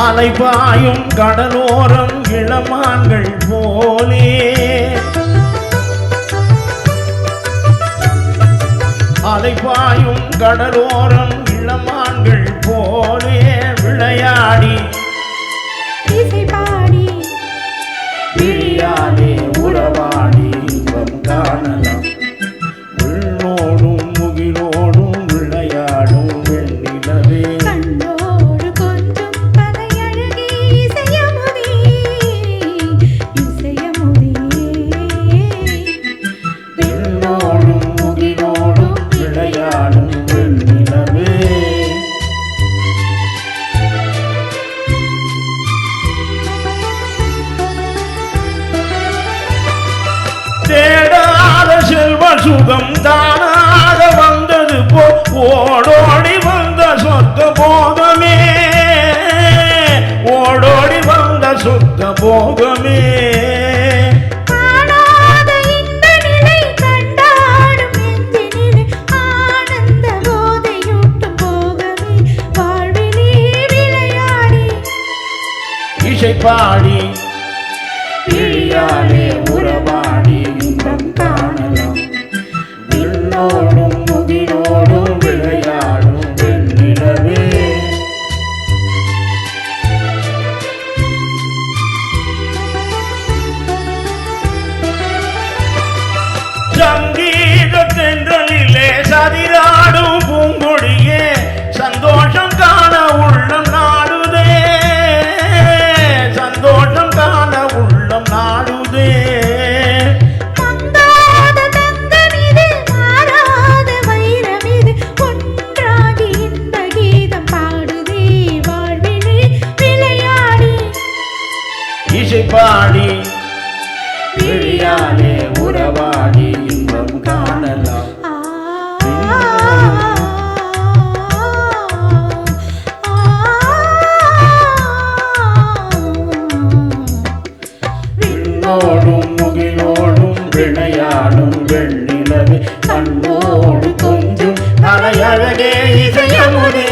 அலைபாயும் கடலோரம் இளமான்கள் போலே அலைபாயும் கடலோரம் இளமான்கள் போலே விளையாடி இசை பாடி விழியாலே உறவாடி இன்பம் காணலாம் உள்ளோடும் முகிலோடும் விளையாடும் வெண்ணிலவே கண்ணோடு கொஞ்சம் கலையழகே இசையமுதே இசையமுதே வெள்ளோடும் முகிலோடும் விளையாடும் வெண்ணிலவே தேடாத செல்வ சுகம் தானாக வந்தது போ ஓடோடி வந்த சொர்க்க போகமே ஓடோடி வந்த சொர்க்க போகமே காணாத இன்ப நிலை கண்டாடும் நெஞ்சினிலே ஆனந்த போதையூட்டும் போகவே வாழ்விலே விளையாடி இசை பாடி விழியாலே உறவாடி இன்பம் காணலாம் விண்ணோடும் முகிலோடும் விளையாடும் வெண்ணிலவே சங்கீத தென்றலிலே சதிராடும் பூங்கொடியே சந்தோஷம் காண உள்ளம் நாடுதே சந்தோஷம் காண உள்ளம் நாடுதே மங்காத தங்கமிது மாறாத வைரமிது ஒன்றாகி இந்த கீதம் பாடுதே வாழ்விலே விளையாடி இசை பாடி விழியாலே உறவாடி இன்பம் காணலாம் விண்ணோடும் முகிலோடும் விளையாடும் வெண்ணிலவே கண்ணோடு கொஞ்சம் கலையழகே இசையமுதே